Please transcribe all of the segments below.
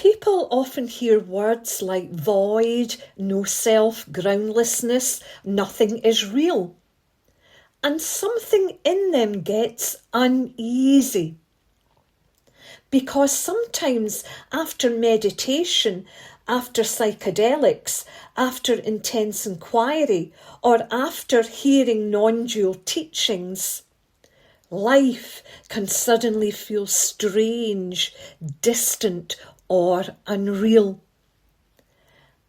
People often hear words like void, no self, groundlessness, nothing is real. And something in them gets uneasy. Because sometimes after meditation, after psychedelics, after intense inquiry, or after hearing non-dual teachings, life can suddenly feel strange, distant, or unreal.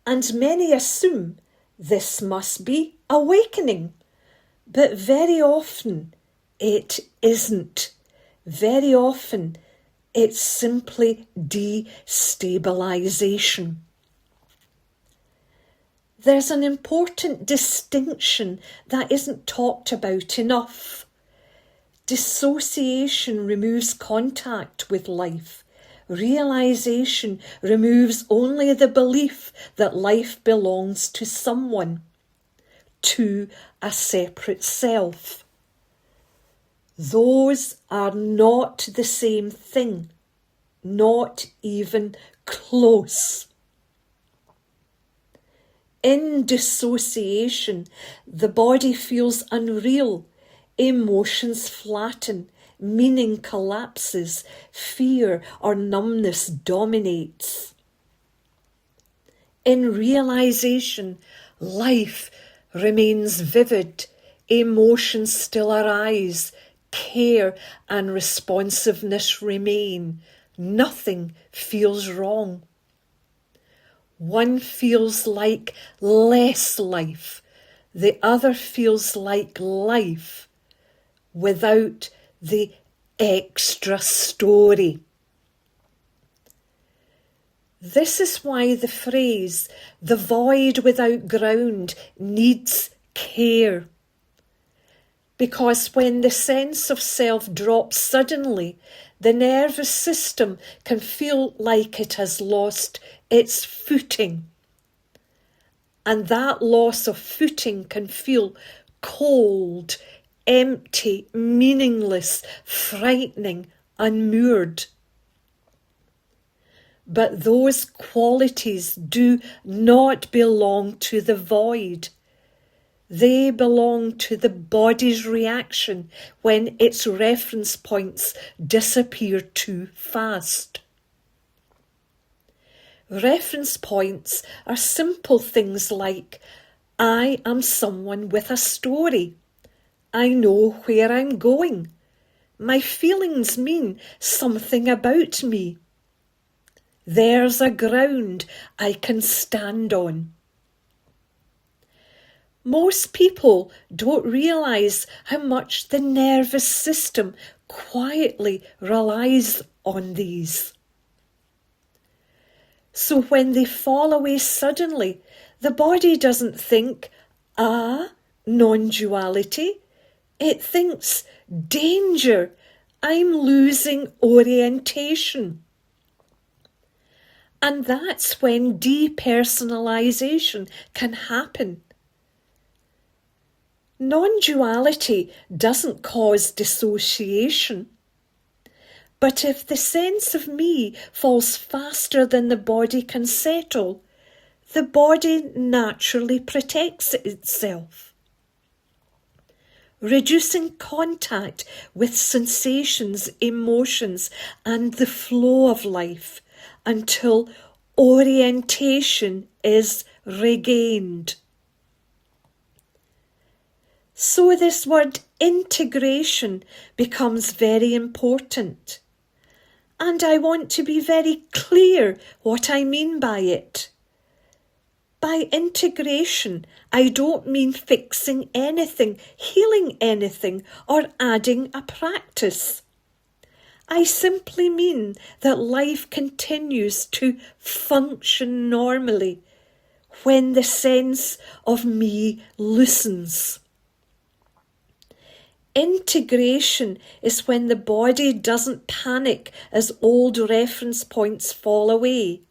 And many assume this must be awakening, but very often it isn't. Very often it's simply destabilisation. There's an important distinction that isn't talked about enough. Dissociation removes contact with life. Realisation removes only the belief that life belongs to someone, to a separate self. Those are not the same thing, not even close. In dissociation, the body feels unreal, emotions flatten, meaning collapses, fear or numbness dominates. In realisation, life remains vivid, emotions still arise, care and responsiveness remain. Nothing feels wrong. One feels like less life, the other feels like life, without the extra story. This is why the phrase, the void without ground, needs care. Because when the sense of self drops suddenly, the nervous system can feel like it has lost its footing. And that loss of footing can feel cold, empty, meaningless, frightening, unmoored. But those qualities do not belong to the void. They belong to the body's reaction when its reference points disappear too fast. Reference points are simple things like, I am someone with a story. I know where I'm going. My feelings mean something about me. There's a ground I can stand on. Most people don't realise how much the nervous system quietly relies on these. So when they fall away suddenly, the body doesn't think, non-duality. It thinks, danger, I'm losing orientation. And that's when depersonalisation can happen. Non-duality doesn't cause dissociation. But if the sense of me falls faster than the body can settle, the body naturally protects itself, reducing contact with sensations, emotions, and the flow of life until orientation is regained. So this word integration becomes very important. And I want to be very clear what I mean by it. By integration, I don't mean fixing anything, healing anything, or adding a practice. I simply mean that life continues to function normally when the sense of me loosens. Integration is when the body doesn't panic as old reference points fall away.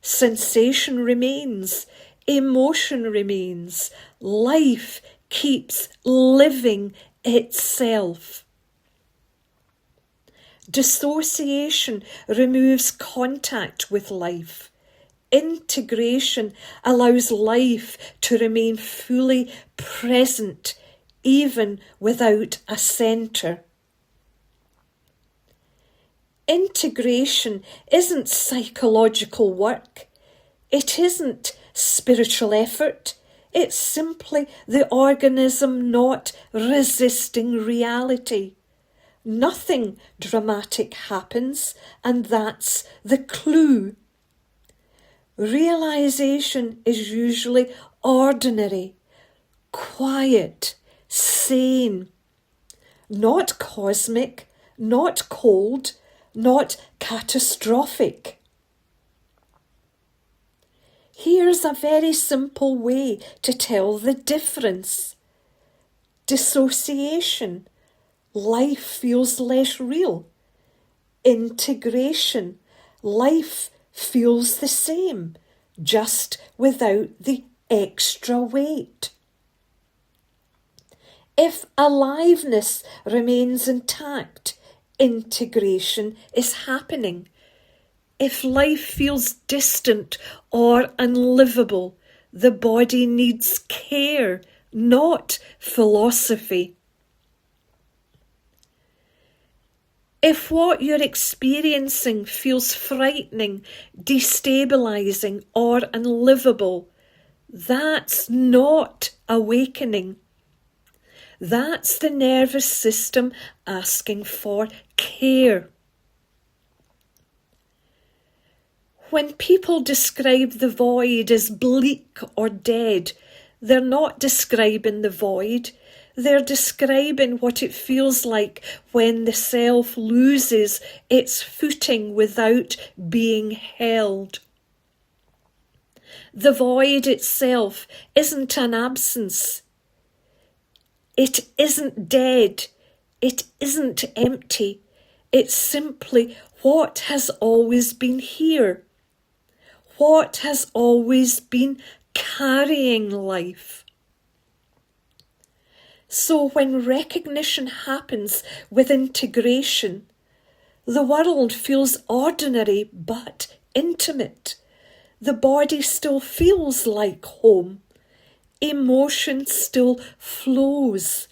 Sensation remains, emotion remains, life keeps living itself. Dissociation removes contact with life. Integration allows life to remain fully present, even without a centre. Integration isn't psychological work. It isn't spiritual effort. It's simply the organism not resisting reality. Nothing dramatic happens, and that's the clue. Realisation is usually ordinary, quiet, sane, not cosmic, not cold, not catastrophic. Here's a very simple way to tell the difference. Dissociation. Life feels less real. Integration. Life feels the same, just without the extra weight. If aliveness remains intact, integration is happening. If life feels distant or unlivable, the body needs care, not philosophy. If what you're experiencing feels frightening, destabilising, or unlivable, that's not awakening. That's the nervous system asking for care. When people describe the void as bleak or dead, they're not describing the void. They're describing what it feels like when the self loses its footing without being held. The void itself isn't an absence. It isn't dead. It isn't empty. It's simply what has always been here. What has always been carrying life. So when recognition happens with integration, the world feels ordinary but intimate. The body still feels like home. Emotion still flows.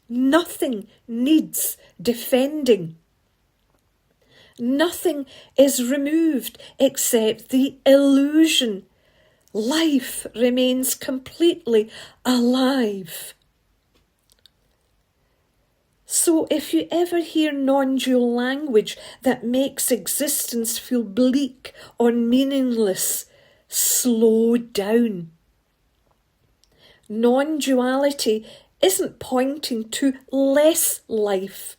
Nothing needs defending. Nothing is removed except the illusion. Life remains completely alive. So if you ever hear non-dual language that makes existence feel bleak or meaningless, slow down. Non-duality isn't pointing to less life.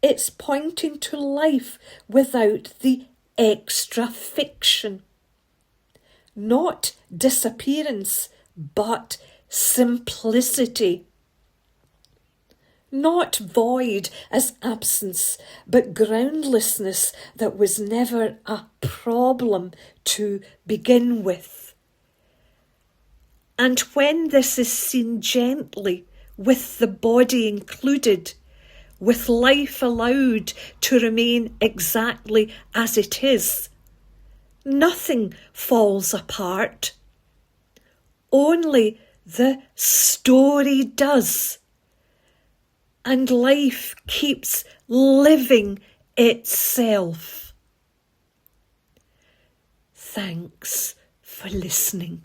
It's pointing to life without the extra fiction. Not disappearance, but simplicity. Not void as absence, but groundlessness that was never a problem to begin with. And when this is seen gently, with the body included, with life allowed to remain exactly as it is, nothing falls apart. Only the story does. And life keeps living itself. Thanks for listening.